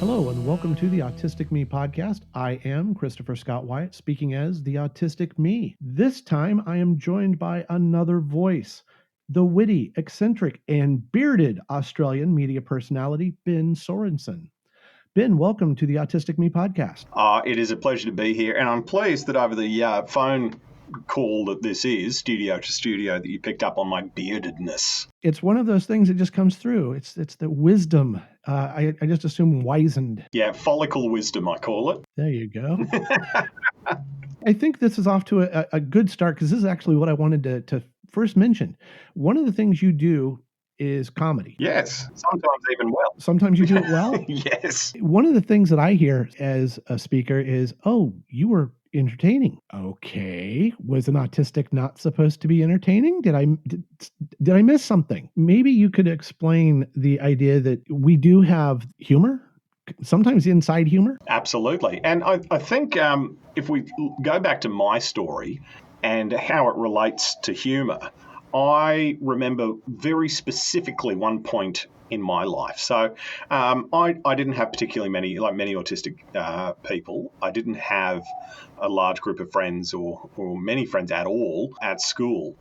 Hello, and welcome to the Autistic Me podcast. I am Christopher Scott Wyatt, speaking as the Autistic Me. This time, I am joined by another voice, the witty, eccentric, and bearded Australian media personality, Ben Sorensen. Ben, welcome to the Autistic Me podcast. It is a pleasure to be here, and I'm pleased that over the phone call that this is, studio to studio, that you picked up on my beardedness. It's one of those things that just comes through. It's the wisdom. I just assume wizened. Yeah, follicle wisdom, I call it. There you go. I think this is off to a good start, because this is actually what I wanted to first mention. One of the things you do is comedy. Yes, sometimes even well. Sometimes you do it well? Yes. One of the things that I hear as a speaker is, oh, you were entertaining. Okay. Was an autistic not supposed to be entertaining? Did I miss something? Maybe you could explain the idea that we do have humor, sometimes inside humor. Absolutely. And I think if we go back to my story and how it relates to humor, I remember very specifically one point in my life. So I didn't have particularly many, like many autistic people, I didn't have a large group of friends or many friends at all at school.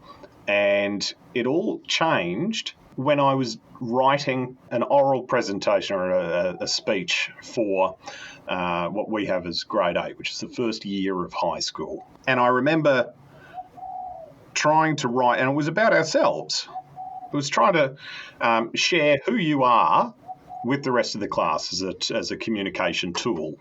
And it all changed when I was writing an oral presentation or a speech for what we have as grade 8, which is the first year of high school. And I remember trying to write, and it was about ourselves. It was trying to share who you are with the rest of the class as a communication tool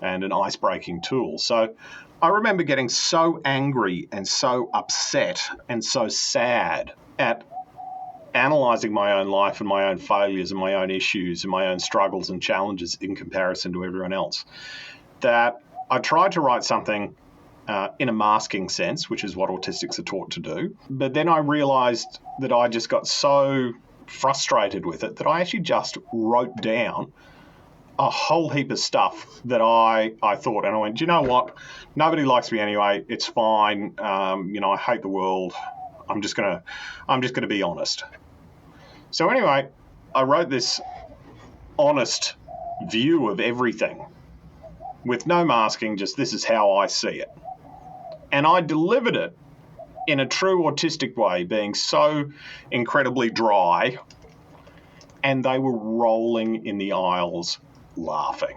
and an ice-breaking tool. So I remember getting so angry and so upset and so sad at analysing my own life and my own failures and my own issues and my own struggles and challenges in comparison to everyone else, that I tried to write something in a masking sense, which is what autistics are taught to do. But then I realised that I just got so frustrated with it that I actually just wrote down a whole heap of stuff that I thought, and I went, do you know what? Nobody likes me anyway. It's fine. I hate the world. I'm just gonna be honest. So anyway, I wrote this honest view of everything with no masking, just this is how I see it. And I delivered it in a true autistic way, being so incredibly dry, and they were rolling in the aisles laughing.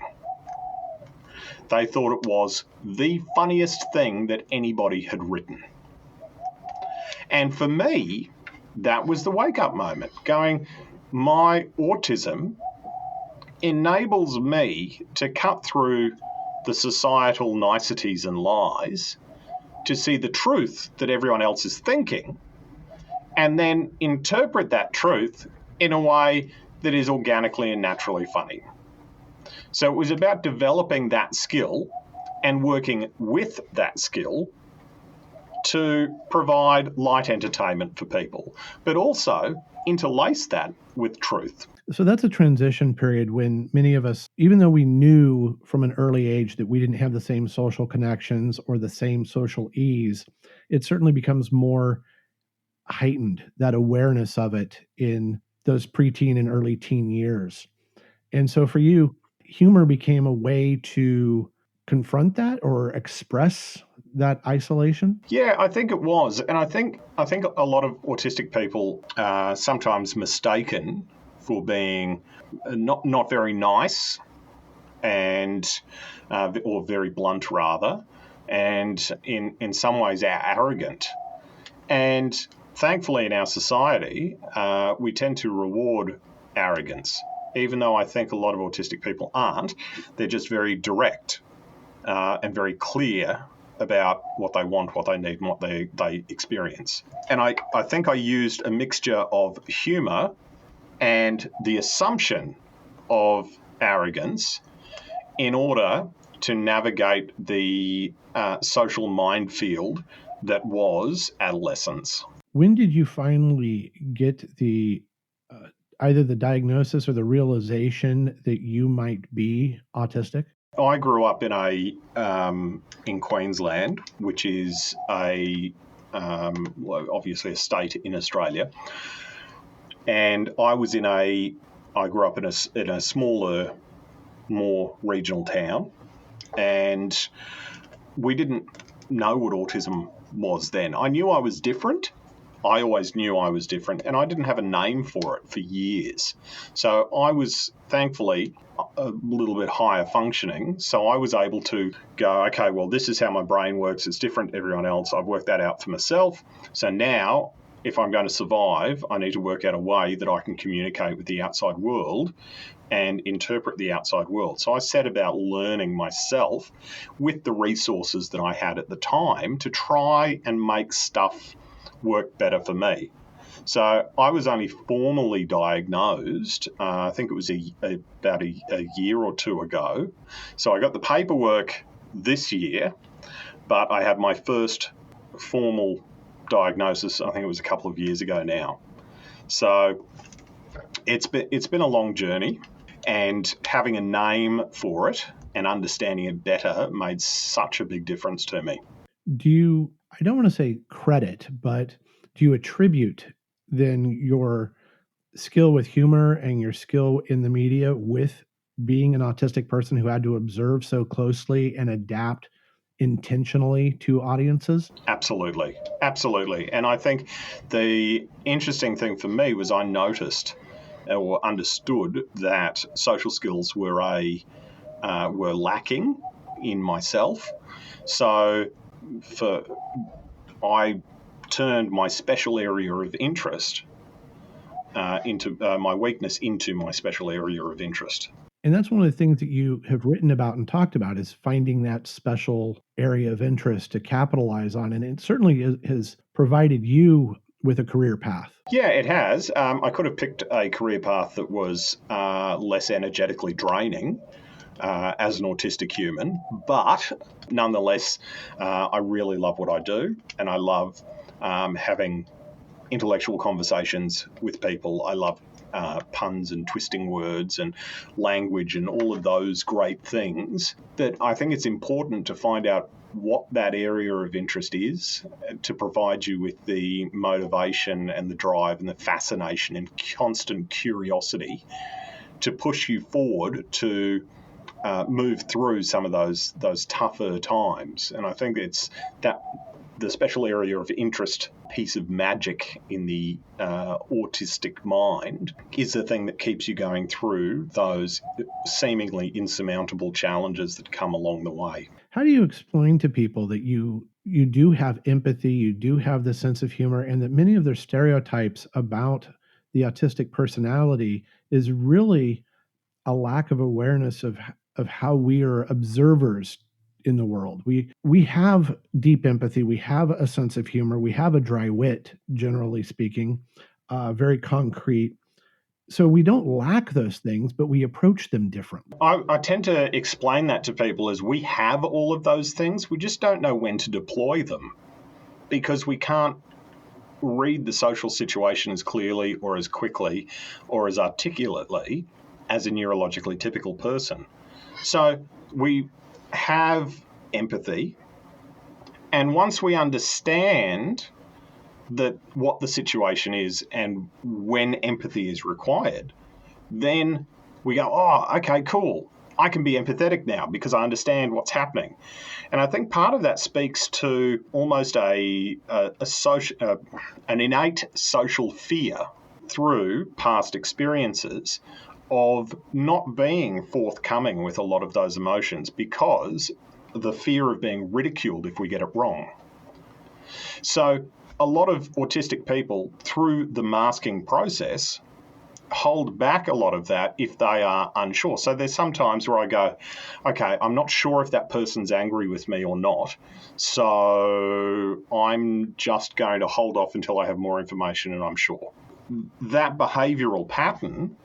They thought it was the funniest thing that anybody had written. And for me, that was the wake-up moment, going, my autism enables me to cut through the societal niceties and lies to see the truth that everyone else is thinking, and then interpret that truth in a way that is organically and naturally funny. So it was about developing that skill and working with that skill to provide light entertainment for people, but also interlace that with truth. So that's a transition period when many of us, even though we knew from an early age that we didn't have the same social connections or the same social ease, it certainly becomes more heightened, that awareness of it in those preteen and early teen years. And so for you, humor became a way to confront that or express that isolation? Yeah, I think it was. And I think a lot of autistic people are sometimes mistaken for being not very nice and or very blunt rather, and in some ways arrogant. And thankfully in our society, we tend to reward arrogance, even though I think a lot of autistic people aren't. They're just very direct and very clear about what they want, what they need, and what they experience. And I think I used a mixture of humour and the assumption of arrogance in order to navigate the social minefield that was adolescence. When did you finally get the either the diagnosis or the realization that you might be autistic? I grew up in Queensland, which is obviously a state in Australia, and I grew up in a smaller more regional town, and we didn't know what autism was then. I knew I was different. I always knew I was different, and I didn't have a name for it for years. So I was thankfully a little bit higher functioning. So I was able to go, okay, well, this is how my brain works. It's different to everyone else. I've worked that out for myself. So now, if I'm going to survive, I need to work out a way that I can communicate with the outside world and interpret the outside world. So I set about learning myself with the resources that I had at the time to try and make stuff work better for me. So I was only formally diagnosed, I think it was about a year or two ago. So I got the paperwork this year, but I had my first formal diagnosis, I think it was a couple of years ago now. So it's been a long journey, and having a name for it and understanding it better made such a big difference to me. Do you, I don't want to say credit, but do you attribute then your skill with humor and your skill in the media with being an autistic person who had to observe so closely and adapt intentionally to audiences? Absolutely. Absolutely. And I think the interesting thing for me was I noticed or understood that social skills were lacking in myself. So for I turned my special area of interest into my weakness into my special area of interest. And that's one of the things that you have written about and talked about is finding that special area of interest to capitalize on. And it certainly has provided you with a career path. Yeah, it has. I could have picked a career path that was less energetically draining as an autistic human, but nonetheless, I really love what I do, and I love having intellectual conversations with people. I love puns and twisting words and language and all of those great things. That I think it's important to find out what that area of interest is to provide you with the motivation and the drive and the fascination and constant curiosity to push you forward to move through some of those tougher times. And I think it's that the special area of interest piece of magic in the autistic mind is the thing that keeps you going through those seemingly insurmountable challenges that come along the way. How do you explain to people that you do have empathy, you do have the sense of humor, and that many of their stereotypes about the autistic personality is really a lack of awareness of how we are observers in the world. We have deep empathy, we have a sense of humor, we have a dry wit, generally speaking, very concrete. So we don't lack those things, but we approach them differently. I tend to explain that to people as we have all of those things, we just don't know when to deploy them because we can't read the social situation as clearly or as quickly or as articulately as a neurologically typical person. So we have empathy, and once we understand that what the situation is and when empathy is required, then we go, oh, okay, cool. I can be empathetic now because I understand what's happening. And I think part of that speaks to almost an innate social fear through past experiences of not being forthcoming with a lot of those emotions because the fear of being ridiculed if we get it wrong. So a lot of autistic people, through the masking process, hold back a lot of that if they are unsure. So there's some times where I go, okay, I'm not sure if that person's angry with me or not, so I'm just going to hold off until I have more information and I'm sure. That behavioural pattern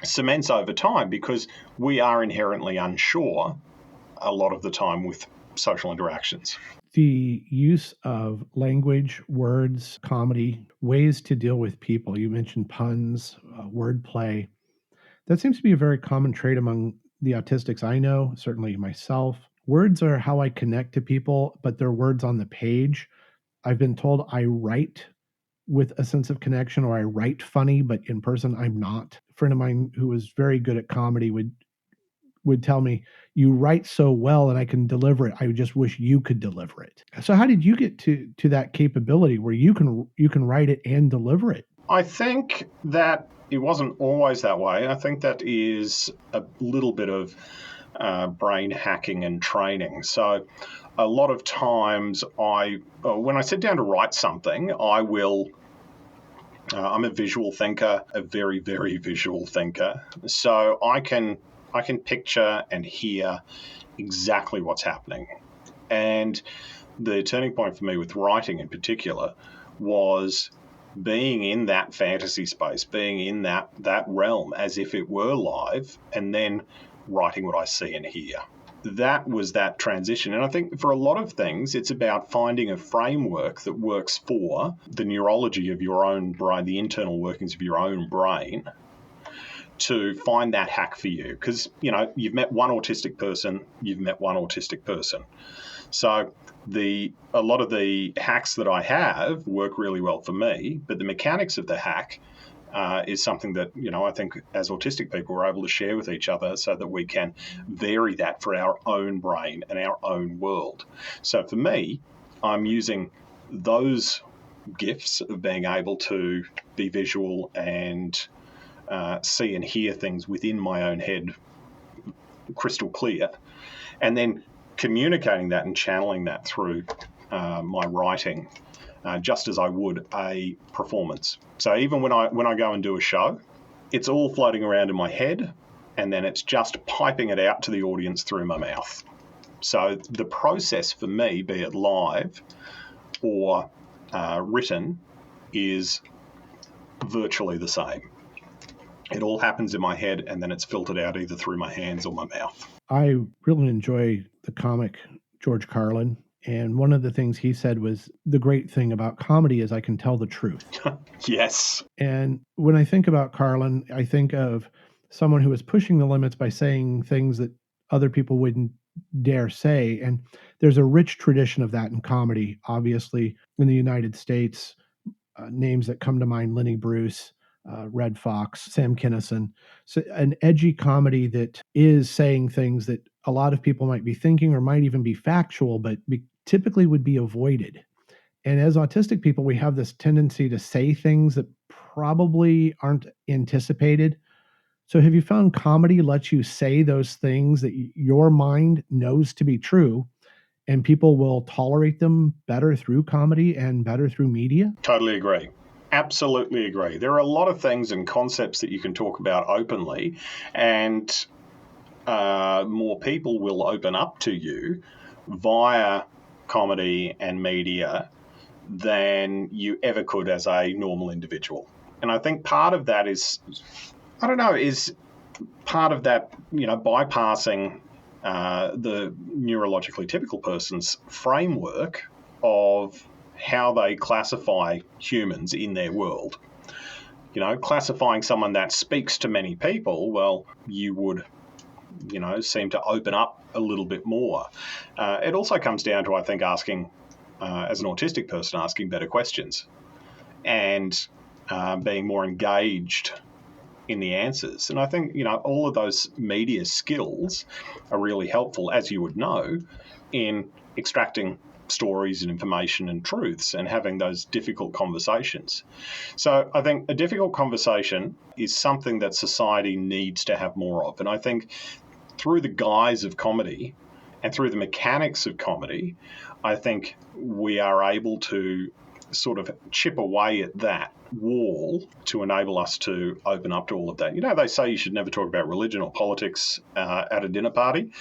cements over time because we are inherently unsure a lot of the time with social interactions. The use of language, words, comedy, ways to deal with people. You mentioned puns, wordplay. That seems to be a very common trait among the autistics I know, certainly myself. Words are how I connect to people, but they're words on the page. I've been told I write with a sense of connection or I write funny, but in person I'm not. A friend of mine who was very good at comedy would would tell me, "You write so well and I can deliver it. I just wish you could deliver it." So how did you get to that capability where you can write it and deliver it? I think that it wasn't always that way. I think that is a little bit of brain hacking and training. So a lot of times when I sit down to write something, I'm a visual thinker, a very, very visual thinker. So I can picture and hear exactly what's happening. And the turning point for me with writing in particular was being in that fantasy space, being in that realm as if it were live, and then writing what I see and hear. That was that transition. And I think for a lot of things, it's about finding a framework that works for the neurology of your own brain, the internal workings of your own brain, to find that hack for you. Because, you've met one autistic person, So a lot of the hacks that I have work really well for me, but the mechanics of the hack is something that, I think as autistic people we're able to share with each other so that we can vary that for our own brain and our own world. So for me, I'm using those gifts of being able to be visual and see and hear things within my own head crystal clear, and then communicating that and channeling that through my writing, just as I would a performance. So even when I go and do a show, it's all floating around in my head, and then it's just piping it out to the audience through my mouth. So the process for me, be it live or written, is virtually the same. It all happens in my head, and then it's filtered out either through my hands or my mouth. I really enjoy the comic George Carlin. And one of the things he said was, the great thing about comedy is I can tell the truth. Yes. And when I think about Carlin, I think of someone who is pushing the limits by saying things that other people wouldn't dare say. And there's a rich tradition of that in comedy, obviously, in the United States. Names that come to mind: Lenny Bruce, Red Fox, Sam Kinison. So an edgy comedy that is saying things that a lot of people might be thinking or might even be factual, but typically would be avoided. And as autistic people, we have this tendency to say things that probably aren't anticipated. So have you found comedy lets you say those things that your mind knows to be true, and people will tolerate them better through comedy and better through media? Totally agree. Absolutely agree. There are a lot of things and concepts that you can talk about openly, and more people will open up to you via comedy and media than you ever could as a normal individual. And I think part of that is part of that, bypassing the neurologically typical person's framework of how they classify humans in their world. Classifying someone that speaks to many people, well, you would, seem to open up a little bit more. It also comes down to, I think, asking, as an autistic person, asking better questions and being more engaged in the answers. And I think, all of those media skills are really helpful, as you would know, in extracting stories and information and truths and having those difficult conversations. So I think a difficult conversation is something that society needs to have more of. And I think through the guise of comedy and through the mechanics of comedy, I think we are able to sort of chip away at that wall to enable us to open up to all of that. They say you should never talk about religion or politics at a dinner party,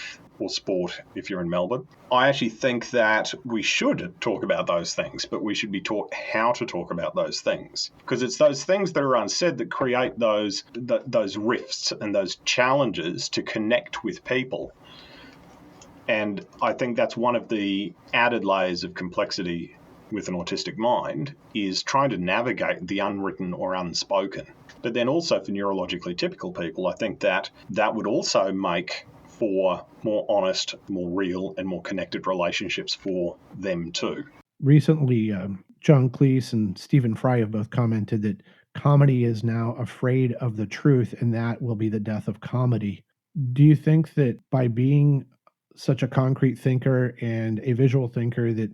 or sport if you're in Melbourne. I actually think that we should talk about those things, but we should be taught how to talk about those things, because it's those things that are unsaid that create those rifts and those challenges to connect with people. And I think that's one of the added layers of complexity with an autistic mind, is trying to navigate the unwritten or unspoken. But then also for neurologically typical people, I think that would also make for more honest, more real, and more connected relationships for them too. Recently, John Cleese and Stephen Fry have both commented that comedy is now afraid of the truth, and that will be the death of comedy. Do you think that by being such a concrete thinker and a visual thinker that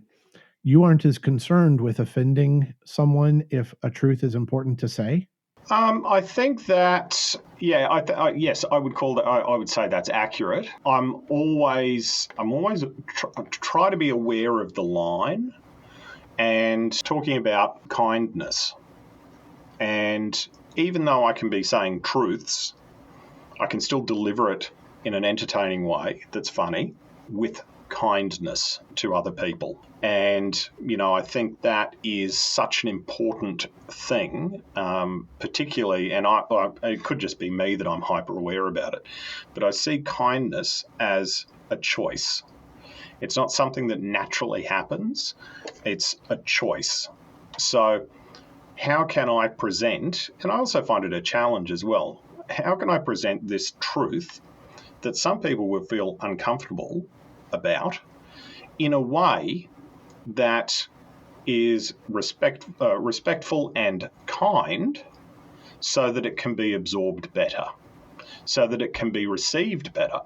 you aren't as concerned with offending someone if a truth is important to say? I think that, yeah, yes, I would call that. I would say that's accurate. I'm always try to be aware of the line and talking about kindness. And even though I can be saying truths, I can still deliver it in an entertaining way that's funny with kindness to other people. And, I think that is such an important thing, particularly, and it could just be me that I'm hyper aware about it, but I see kindness as a choice. It's not something that naturally happens, it's a choice. So, how can I present, and I also find it a challenge as well, how can I present this truth that some people will feel uncomfortable about in a way that is respectful and kind so that it can be absorbed better, so that it can be received better,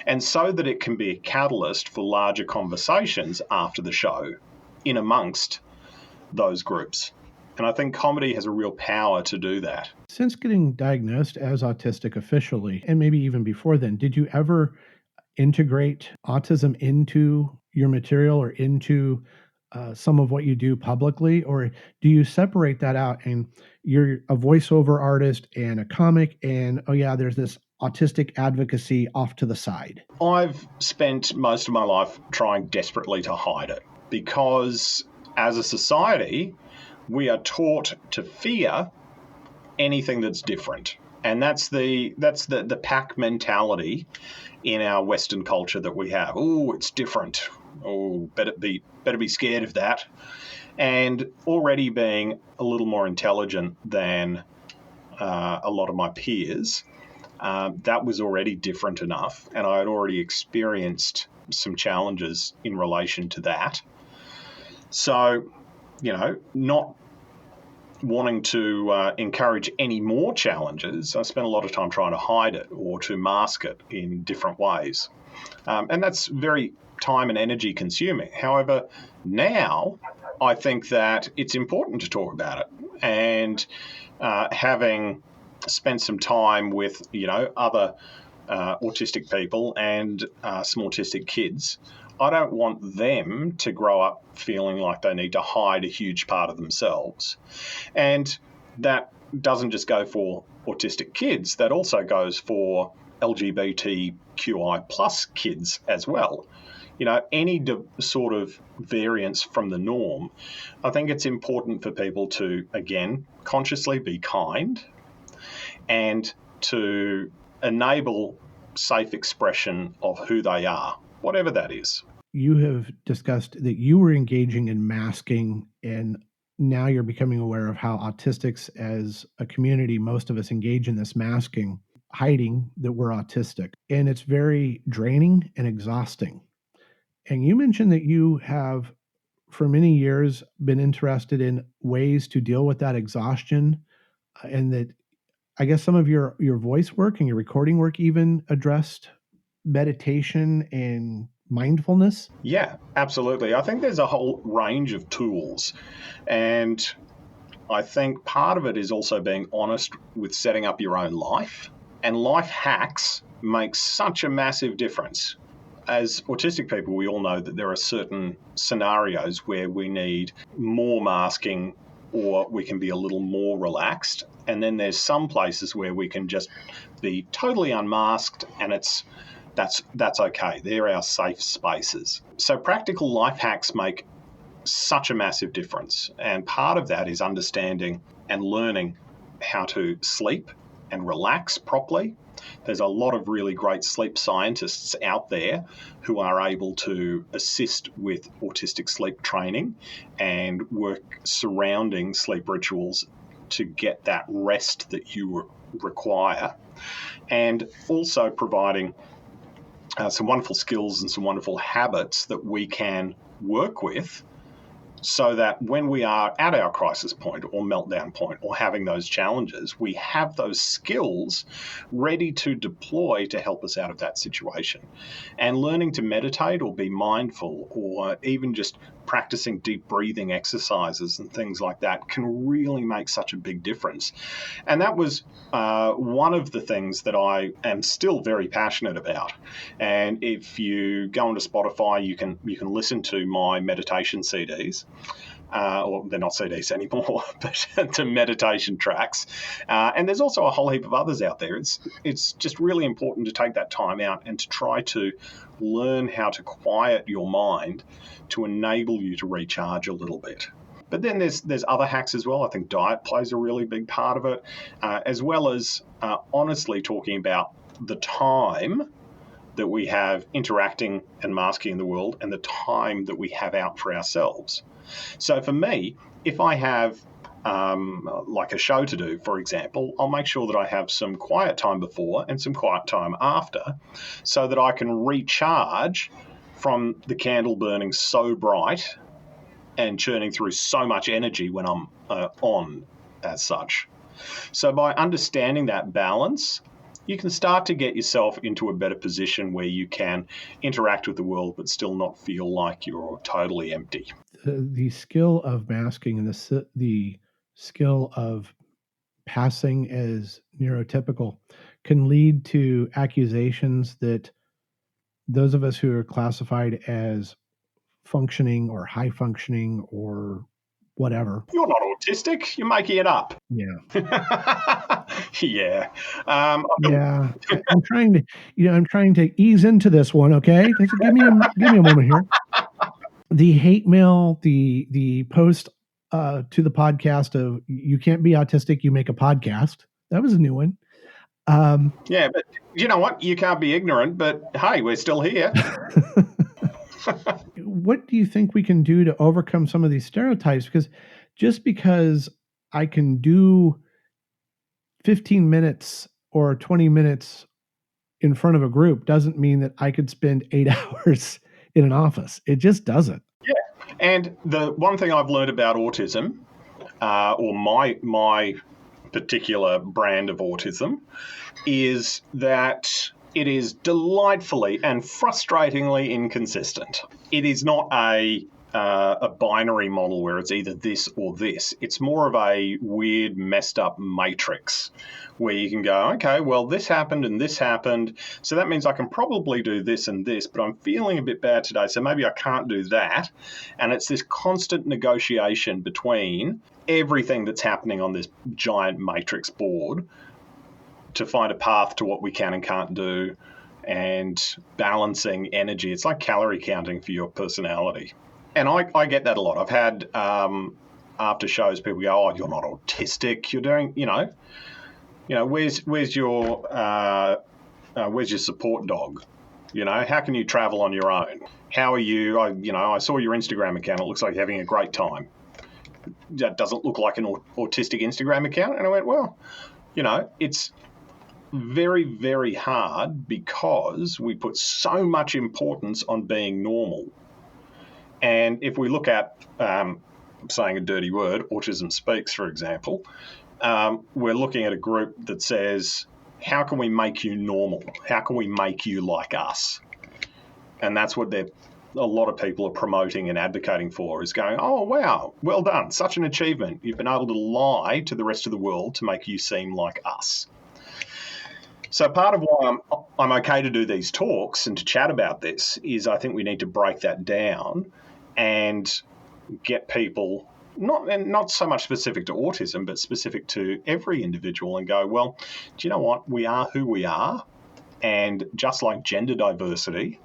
and so that it can be a catalyst for larger conversations after the show in amongst those groups. And I think comedy has a real power to do that. Since getting diagnosed as autistic officially, and maybe even before then, did you ever integrate autism into your material or into some of what you do publicly? Or do you separate that out and you're a voiceover artist and a comic, and oh, yeah, there's this autistic advocacy off to the side? I've spent most of my life trying desperately to hide it because as a society, we are taught to fear anything that's different. And that's the pack mentality in our Western culture that we have. Oh, it's different. Oh, better be scared of that. And already being a little more intelligent than a lot of my peers, that was already different enough, and I had already experienced some challenges in relation to that. So, not wanting to encourage any more challenges, I spent a lot of time trying to hide it or to mask it in different ways. And that's very time and energy consuming. However, now I think that it's important to talk about it. And having spent some time with, other autistic people and some autistic kids, I don't want them to grow up feeling like they need to hide a huge part of themselves. And that doesn't just go for autistic kids, that also goes for LGBTQI plus kids as well. Any sort of variance from the norm, I think it's important for people to, again, consciously be kind and to enable safe expression of who they are, whatever that is. You have discussed that you were engaging in masking, and now you're becoming aware of how autistics as a community, most of us engage in this masking, hiding that we're autistic. And it's very draining and exhausting. And you mentioned that you have, for many years, been interested in ways to deal with that exhaustion, and that I guess some of your voice work and your recording work even addressed meditation and mindfulness. Yeah, absolutely. I think there's a whole range of tools. And I think part of it is also being honest with setting up your own life. And life hacks make such a massive difference. As autistic people, we all know that there are certain scenarios where we need more masking or we can be a little more relaxed. And then there's some places where we can just be totally unmasked and that's okay. They're our safe spaces. So practical life hacks make such a massive difference. And part of that is understanding and learning how to sleep and relax properly. There's a lot of really great sleep scientists out there who are able to assist with autistic sleep training and work surrounding sleep rituals to get that rest that you require, and also providing some wonderful skills and some wonderful habits that we can work with so that when we are at our crisis point or meltdown point or having those challenges, we have those skills ready to deploy to help us out of that situation. And learning to meditate or be mindful, or even just practicing deep breathing exercises and things like that, can really make such a big difference. And that was one of the things that I am still very passionate about. And if you go onto Spotify, you can listen to my meditation CDs. Well, they're not CDs anymore, but to meditation tracks. And there's also a whole heap of others out there. It's just really important to take that time out and to try to learn how to quiet your mind to enable you to recharge a little bit. But then there's other hacks as well. I think diet plays a really big part of it, as well as honestly talking about the time that we have interacting and masking in the world and the time that we have out for ourselves. So for me, if I have like a show to do, for example, I'll make sure that I have some quiet time before and some quiet time after so that I can recharge from the candle burning so bright and churning through so much energy when I'm on as such. So by understanding that balance, you can start to get yourself into a better position where you can interact with the world but still not feel like you're totally empty. The skill of masking and the skill of passing as neurotypical can lead to accusations that those of us who are classified as functioning or high functioning or whatever. You're not autistic. You're making it up. Yeah. Yeah. Yeah. I'm trying to ease into this one. Okay. Give me a moment here. The hate mail, the post to the podcast of you can't be autistic, you make a podcast. That was a new one. Yeah, but you know what? You can't be ignorant, but hey, we're still here. What do you think we can do to overcome some of these stereotypes? Because just because I can do 15 minutes or 20 minutes in front of a group doesn't mean that I could spend 8 hours in an office. It just doesn't. Yeah. And the one thing I've learned about autism, or my particular brand of autism, is that it is delightfully and frustratingly inconsistent. It is not a binary model where it's either this or this. It's more of a weird, messed up matrix where you can go, okay, well, this happened and this happened, so that means I can probably do this and this, but I'm feeling a bit bad today, so maybe I can't do that. And it's this constant negotiation between everything that's happening on this giant matrix board to find a path to what we can and can't do, and balancing energy. It's like calorie counting for your personality. And I get that a lot. I've had after shows people go, "Oh, you're not autistic. You're doing, where's your support dog? How can you travel on your own? How are you? I saw your Instagram account. It looks like you're having a great time. That doesn't look like an autistic Instagram account." And I went, well, it's very, very hard because we put so much importance on being normal. And if we look at, saying a dirty word, Autism Speaks, for example, we're looking at a group that says, how can we make you normal? How can we make you like us? And that's what a lot of people are promoting and advocating for, is going, oh, wow, well done, such an achievement. You've been able to lie to the rest of the world to make you seem like us. So part of why I'm okay to do these talks and to chat about this is I think we need to break that down and get people, not so much specific to autism, but specific to every individual, and go, well, do you know what? We are who we are. And just like gender diversity,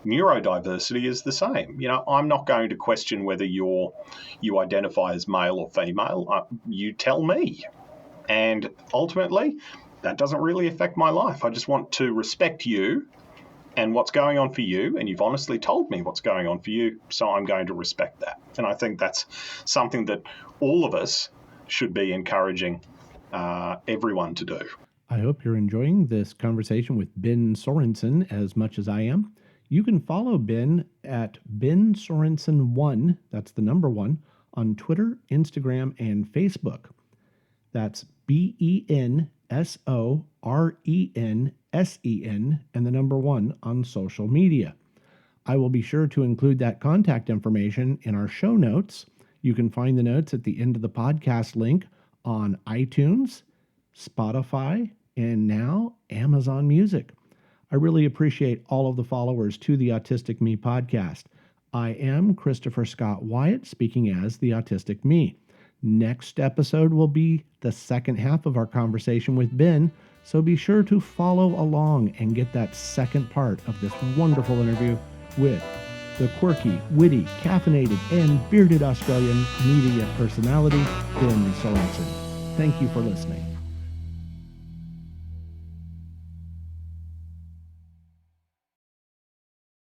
neurodiversity is the same. I'm not going to question whether you identify as male or female. You tell me. And ultimately, that doesn't really affect my life. I just want to respect you and what's going on for you, and you've honestly told me what's going on for you, so I'm going to respect that. And I think that's something that all of us should be encouraging everyone to do. I hope you're enjoying this conversation with Ben Sorensen as much as I am. You can follow Ben at Ben Sorensen1, that's the number 1, on Twitter, Instagram, and Facebook. That's BenSorensen and the number 1 on social media. I will be sure to include that contact information in our show notes. You can find the notes at the end of the podcast link on iTunes, Spotify, and now Amazon Music. I really appreciate all of the followers to the Autistic Me podcast. I am Christopher Scott Wyatt, speaking as the Autistic Me. Next episode will be the second half of our conversation with Ben, so be sure to follow along and get that second part of this wonderful interview with the quirky, witty, caffeinated, and bearded Australian media personality, Ben Sorensen. Thank you for listening.